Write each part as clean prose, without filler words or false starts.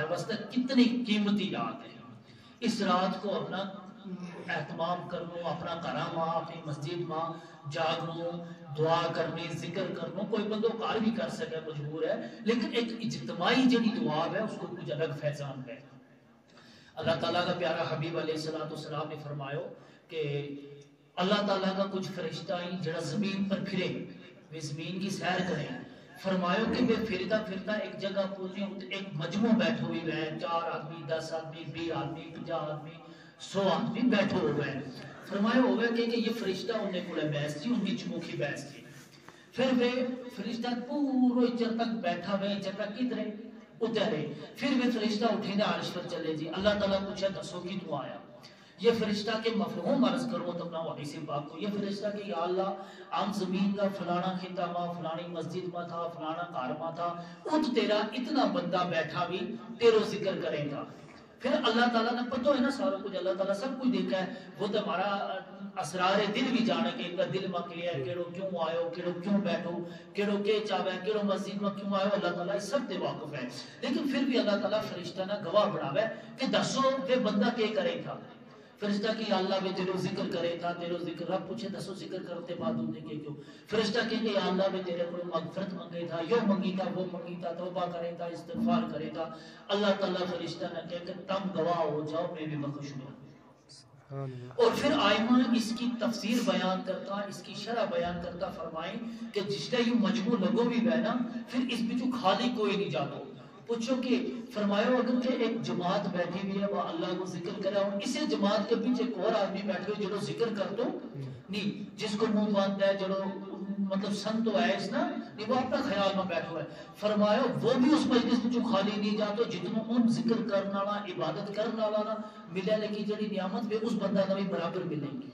واسطے کتنی قیمتی رات ہے. اس رات کو اپنا اہتمام کرنا، اپنا گھر ماں اپنی مسجد ماں جاگنو، دعا کرنی، ذکر کرنا. کوئی بندو کار بھی کر سکے مجبور ہے، لیکن ایک اجتماعی جڑی دعا ہے اس کو کچھ الگ فیضان ہے. اللہ تعالیٰ کا پیارا حبیب علیہ السلام نے فرمایا کہ اللہ تعالیٰ کا کچھ فرشتہ ہی جڑا زمین پر پھرے، وہ زمین کی سیر کریں. فرمایا کہ وہ پھرتا پھرتا ایک جگہ پہنچے، ایک مجموع بیٹھے ہوئے ہیں، 4 آدمی 10 آدمی 20 آدمی 50 آدمی 100 آدمی بیٹھے ہوئے ہیں. فرمایا ہوئے کہ یہ فرشتہ انہیں کو بحث تھی، ان کی چموکھی بحث تھی. پھر وہ فرشتہ پورے چر تک بیٹھا ہوئے، چر تک کدھر اترے. پھر وہ فرشتہ اٹھے دے عرش پر چلے جی. اللہ تعالیٰ پوچھا دسو کی تو آیا. یہ فرشتہ کے مفہوم عرض کرو تو اپنا حدیث پاک کو. یہ فرشتہ کہ یا اللہ عام زمین کا فلانا خطہ ماں، فلانی مسجد میں تھا، فلانا کار ماں تھا، ات تیرا اتنا بندہ بیٹھا بھی تیرو ذکر کرے گا. پھر اللہ تعالیٰ نے پتہ ہے نا سارا کچھ، اللہ تعالیٰ سب کچھ دیکھا ہے. وہ تو ہمارا اسرار دل بھی جانے کہ ان کا دل میں کیا ہے، کیڑو کیوں آئے، کیڑو کیوں بیٹھو، کیڑو کے چاہے، کیڑو مسجد میں کیوں آئے، اللہ تعالیٰ سب دے واقف ہے. لیکن پھر بھی اللہ تعالیٰ فرشتہ نے گواہ بڑھاوا ہے کہ دسو وہ بندہ کیا کرے تھا. فرشتہ کی اللہ میں تیرو ذکر کرے تھا، تیرو ذکر. رب پوچھے دسو ذکر کرتے بعد ہوتے کہ کیوں. فرشتہ کہ یا اللہ میں تیرے کو مغفرت منگے تھا، یوں منگی تھا، وہ منگی تھا، توبہ کرے تھا، استغفار کرے تھا. اللہ تعالیٰ فرشتہ نے کہا کہ تم گواہ ہو جاؤ، میں بھی بخش ہوں. اور پھر آئمہ اس کی تفسیر بیان کرتا، اس کی شرح بیان کرتا فرمائیں کہ جس طرح یوں مجموع لگو بھی بہنا، پھر اس بچو خالی کوئی نہیں جاتا. پوچھو کہ فرمایا اگر کہ ایک جماعت بیٹھی ہوئی ہے وہ اللہ کو ذکر کرے، اور اسی جماعت کے پیچھے ایک اور آدمی بیٹھے ہوئے جنہوں ذکر کر دو نہیں، جس کو منہ بند ہے، جنہوں مطلب سن تو ہے اس نا نہیں، وہ اپنا خیال میں بیٹھا ہوا ہے. فرمایا وہ بھی اس مجلس میں جو خالی نہیں جاتا جتنا ان ذکر کرنا والا عبادت کرنا والا ملے، لیکن جڑی نعمت بھی اس بندہ کا بھی برابر ملے گی.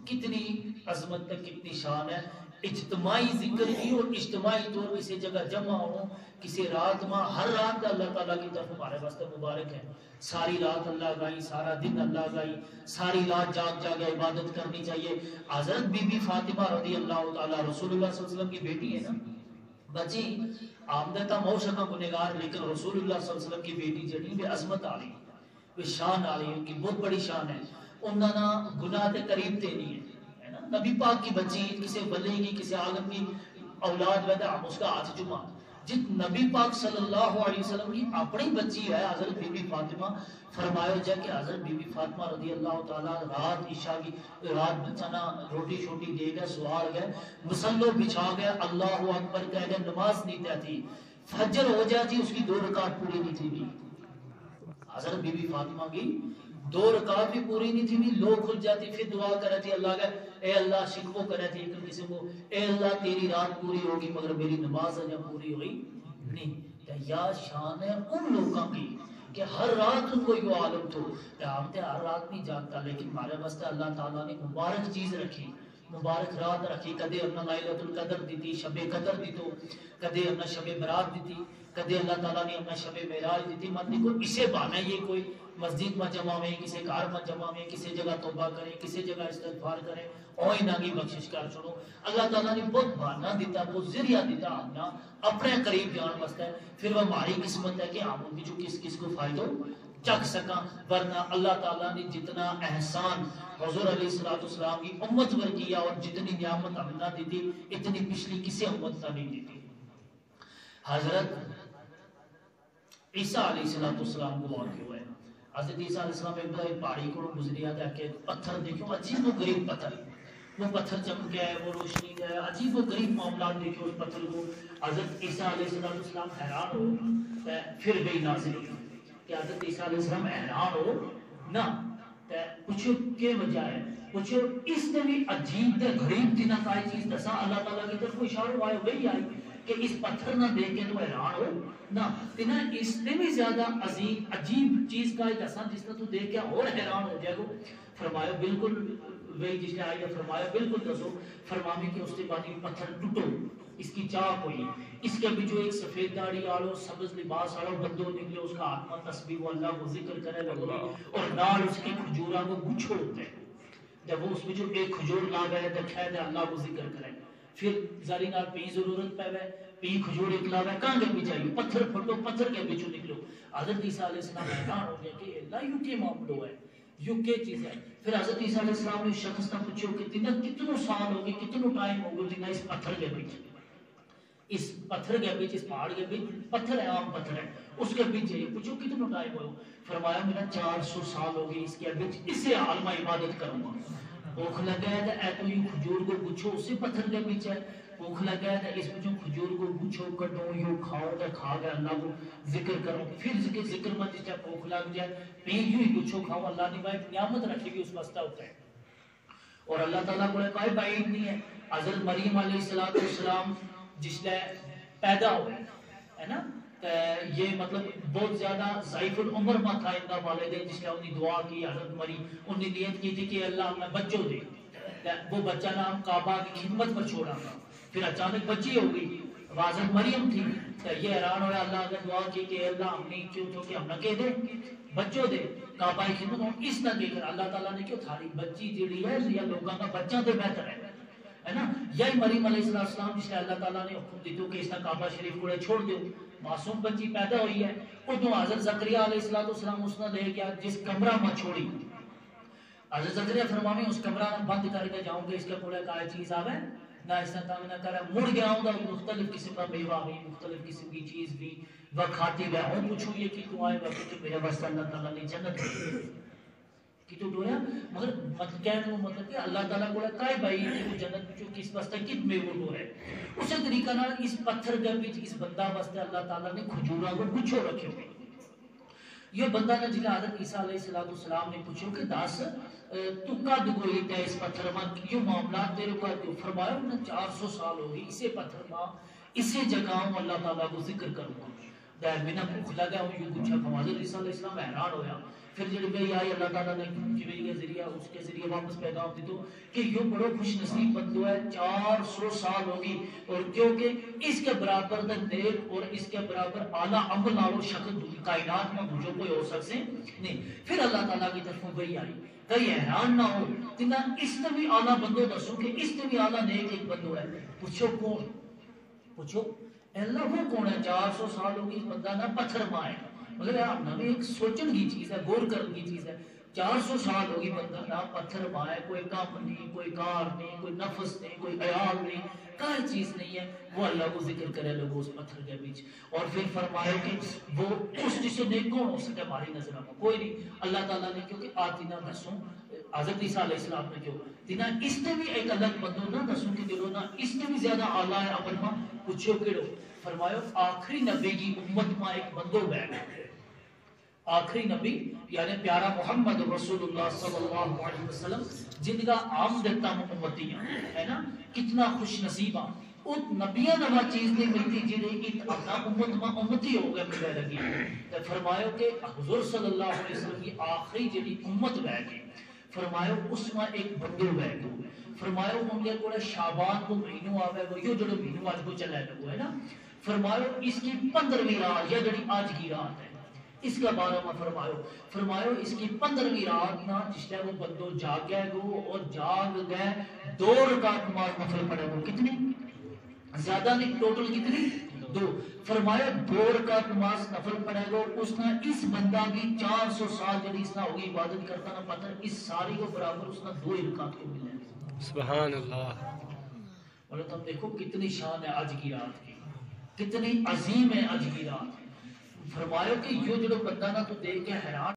کتنی عظمت ہے، کتنی شان ہے. اجتماعی ذکر کی اور اجتماعی طور کسی جگہ جمع ہو کسی رات میں. ہر رات اللہ تعالیٰ کی طرف ہمارے واسطے مبارک ہے. ساری رات اللہ گائی، سارا دن اللہ گائی، ساری رات جاگ جاگ عبادت کرنی چاہیے. حضرت بی بی فاطمہ رضی اللہ تعالیٰ رسول اللہ صلی اللہ علیہ وسلم کی بیٹی ہے نا بچی آمدتا موشکا گنگار، لیکن رسول اللہ صلی اللہ علیہ وسلم کی بیٹی جڑی بے عظمت آ رہی، بے شان آ رہی، ان کی بہت بڑی شان ہے. انہوں نے گناہ کے قریب تے نہیں ہے نا. نبی پاک کی بچی کسی ولی کی کسی عالم کی اولاد ویدہ ہم اس کا ہاتھ جمع. جت نبی پاک صلی اللہ علیہ وسلم کی اپنی بچی ہے حضرت بی بی فاطمہ. فرمایا جائے کہ حضرت بی بی فاطمہ رضی اللہ تعالیٰ رات عشاء کی رات بچانا روٹی شوٹی دے گئے، سوار گئے، مسلو بچھا گئے، اللہ اکبر کہہ گئے، نماز نہیں تھی. فجر ہو جاتی اس کی 2 رکعت پوری نہیں تھی بھی. حضرت بی بی فاطمہ کی 2 رکعت بھی پوری نہیں تھی بھی. لو کھل جاتی، پھر دعا کرے تھی اللہ کا، اے اللہ شکو کرے تھی ایک کسی کو، اے اللہ تیری رات پوری ہوگی مگر میری نماز اجا پوری ہوئی نہیں. یا شان ہے ان لوگوں کی کہ ہر رات ان کو یہ عالم تو ہم تے ہر رات نہیں جاگتا، لیکن ہمارے واسطے اللہ تعالیٰ نے مبارک چیز رکھی، مبارک رات رکھی. کدے اپنا لائلۃ القدر دیتی، شب قدر دیتو، کدے اپنا شب برات دیتی، کدے اللہ تعالیٰ نے اپنا شب معراج دیتی. مطلب کو اسے بہانا یہ کوئی مسجد میں جمع ہوئے، کسی گھر میں جمع ہوئے، کسی جگہ توبہ کریں، کسی جگہ استغفار کریں، اوہی ناگی بخشش کر چھوڑو. اللہ تعالیٰ نے بہت بہانا دیتا، بہت ذریعہ دیتا ہمنا اپنے قریب جان واسطے. پھر وہ ہماری قسمت ہے کہ ہم ان کی جو کس کو فائدہ چک سکاں. ورنہ اللہ تعالیٰ نے جتنا احسان حضور علیہ السلام کی امت پر کیا اور جتنی نعمت ہم نہ دیتی اتنی پچھلی کسی امت نہ نہیں دیتی. حضرت عیسیٰ علیہ السلام کو واقع ہوا ہے. حضرت عیسیٰ علیہ السلام ایک پہاڑی کو گزریا تھا کہ پتھر دیکھو عجیب و غریب پتھر، وہ پتھر چمکا ہے، وہ روشنی ہے، عجیب و غریب معاملات دیکھو اس پتھر کو. حضرت عیسیٰ علیہ السلام حیران ہو. پھر گئی نازل کہ حضرت عیسیٰ علیہ السلام حیران ہو نہ پوچھو کیا وجہ ہے. پوچھو اس نے بھی عجیب تے غریب تھی نہ کوئی چیز دسا. اللہ تعالیٰ کی طرف کوئی اشارہ آئے وہی آئی کہ اس پتھر نہ دیکھ کے تو حیران ہو نہ تینا اس نے بھی زیادہ عجیب چیز کا دسا جس نے تو دیکھ کے اور حیران ہو جائے گو. فرمایا بالکل وہی جس نے آئی. فرمایا بالکل دسو. فرمانے کہ اس کے بعد یہ پتھر ٹوٹو، اس کی چاک ہوئی، اس کے بھی جو ایک سفید داڑھی آلو سبز لباس آلو بندوں نکلے، اس کا آتما تسبیح و اللہ کو ذکر کرے لگے اور نال اس کی کھجورہ کو گچھو ہوتے ہیں. جب وہ اس میں جو ایک کھجور لا گئے دکھائے دے اللہ کو ذکر کریں. پھر زاری نال پی ضرورت پہ ہے، پی کھجور اکلا ہے، کہاں کے بھی چاہیے، پتھر پھٹو، پتھر کے بچوں نکلو۔ حضرت عیسیٰ علیہ السلام حیران ہو گیا کہ اللہ یوں کے معاملہ ہے، یوں کے چیز ہے۔ پھر حضرت عیسیٰ علیہ السلام نے شخص نے پوچھو کہ تینہ کتنوں سال ہوگی، کتنوں ٹائم ہوگی تینہ اس پتھر کے پیچھے، اس پتھر کے پیچھے، اس پہاڑ کے پیچھے، پتھر ہے، عام پتھر ہے، اس کے پیچھے پوچھو کتنوں ٹائم ہو۔ فرمایا میرا 400 سال ہوگی اس کے پیچھے، اس سے عالمہ عبادت کروں گا۔ بھوک لگا ہے تو اے تو یہ کھجور کو گچھو، اسی پتھر کے پیچھے ہے۔ بھوک لگا ہے تو اس میں کھجور کو گچھو کٹو، یوں کھاؤ تو کھا گیا اللہ کو ذکر کرو، پھر ذکر مت جس طرح بھوک لگ جائے پی یوں ہی گچھو کھاؤ، اللہ نے بھائی نعمت رکھی بھی اس واسطہ ہوتا ہے۔ اور اللہ تعالیٰ کو کوئی بعید نہیں ہے۔ حضرت مریم علیہ السلام جس لئے پیدا ہوئے ہے نا، یہ مطلب بہت زیادہ ضعیف العمر ماں تھا اندہ والدین، جس لئے انہیں دعا کی حضرت مریم، انہیں نیت کی تھی کہ اللہ ہمیں بچوں دے، وہ بچہ نام کعبہ کی خدمت پر چھوڑا تھا، پھر اچانک بچی ہو گئی، حضرت مریم تھی، یہ حیران ہوا، اللہ نے دعا کی کہ اللہ ہم نے چو کہ ہم نہ کہہ دے بچوں دے کعبہ کی خدمت، اور اس نہ کہہ کر اللہ تعالیٰ نے کیوں تھاری بچی جیڑی ہے یا لوگوں کا بچہ دے بہتر ہے نا۔ یہی مریم علیہ السلام جس نے اللہ تعالیٰ نے حکم دیتو کہ اس نے کعبہ شریف کو چھوڑ دیو، معصوم بچی پیدا ہوئی ہے، ادھو حضرت زکریہ علیہ السلام اس نے لے گیا جس کمرہ میں چھوڑی، حضرت زکریہ فرمانے اس کمرہ میں بند کر کے جاؤں گے، اس کے کوڑے کا چیز آوے نہ اس نے تانگ نہ کرے، مڑ گیا ہوں گا مختلف قسم کا میوہ بھی، مختلف قسم کی چیز بھی، وہ کھاتی گیا ہوں، پوچھو یہ کہ تو آئے گا کہ میرے واسطے اللہ تعالیٰ نے جنت کی تو ڈویا، مگر کہنے وہ مطلب کہ اللہ تعالیٰ کو کائے بھائی وہ جنت جو کس واسطے کت میں وہ ہے۔ اسی طریقہ نہ اس پتھر کے بیچ اس بندہ واسطے اللہ تعالیٰ نے کھجورا کو گچھو رکھے ہوئے۔ یہ بندہ نے جنہیں حضرت عیسیٰ علیہ السلام نے پوچھو کہ داس تو قد گوئی تے اس پتھر ماں یہ معاملات تیرے کو کیوں؟ فرمایا انہیں 400 سال ہوگی اسے پتھر ماں اسے جگہوں اللہ تعالیٰ کو ذکر کروں گا۔ دائر میں نہ بھوک لگا ہوں یوں کچھ حضرت عیسیٰ علیہ السلام حیران ہویا، پھر جب گئی آئی اللہ تعالیٰ نے جبریل کے ذریعہ اس کے ذریعے واپس پیغام دی تو کہ یہ بڑو خوش نصیب بندو ہے 400 سال ہوگی، اور کیونکہ اس کے برابر نیک اور اس کے برابر اعلیٰ عمل اور شکل کائنات میں مجھے کوئی ہو سکتے نہیں۔ پھر اللہ تعالیٰ کی طرف گئی آئی کئی حیران نہ ہو تنہ اس نے بھی اعلیٰ بندو دسو کہ اس نے بھی اعلیٰ نیک ایک بندو ہے، پوچھو کون؟ پوچھو اللہ وہ کون ہے؟ 400 سال ہوگی اس بندہ نہ پتھر مائے، مگر آپ نہ بھی ایک سوچن کی چیز ہے، غور کرن کی چیز ہے۔ 400 سال ہوگی بندہ نہ پتھر مائے، کوئی کام نہیں، کوئی کار نہیں، کوئی نفس نہیں، کوئی عیال نہیں، کوئی چیز نہیں ہے، وہ اللہ کو ذکر کرے لوگوں اس پتھر کے بیچ۔ اور پھر فرمایا کہ وہ اس جسے نیک کون ہو سکے ہماری نظر میں کوئی نہیں۔ اللہ تعالیٰ نے کیونکہ آتی نہ دسوں حضرت عیسیٰ علیہ السلام نے کیوں دینا اس نے بھی ایک الگ بندو نہ دسوں کہ دلو نہ اس نے بھی زیادہ اعلیٰ ہے عمل ماں پوچھو کیڑو؟ فرمایا آخری نبی کی امت ماں ایک بندو بیٹھ ہے، آخری نبی یعنی پیارا محمد رسول اللہ صلی اللہ علیہ وسلم جن کا عام دیتا ہوں امتیاں ہے نا، کتنا خوش نصیبہ اس نبیاں نوا چیز نہیں ملتی جنہیں ایک اپنا امت ماں امتی ہو گئے ملے لگی۔ فرمایا کہ حضور صلی اللہ علیہ وسلم کی آخری جنہی امت بیٹھ ہے، فرمایا اس میں ایک بندو بیٹھ ہو، فرمایا ان کے کوڑے شعبان کو مہینوں آوے وہ یہ جڑو مہینوں آج کو چلے لگو ہے نا، فرمایا اس کی 15ویں رات یا جڑی آج کی رات ہے اس کا بارہ میں فرمایا اس کی 15ویں رات نا جس طرح وہ بندو جاگ گئے گو اور جاگ گئے 2 رکعت نماز نفل پڑھے گو، کتنی زیادہ نہیں، ٹوٹل کتنی 2، فرمایا 2 رکعت نماز نفل پڑھے گو، اس نے اس بندہ کی 400 سال جڑی اس نے ہوگی عبادت کرتا نا پتھر اس ساری کو برابر اس نے 2 رکعت کو ملے۔ سبحان اللہ۔ اور تم دیکھو کتنی شان ہے آج کی رات کی، کتنی عظیم ہے آج کی رات۔ فرمایا کہ یہ جو بندہ نا تو دیکھ کے حیران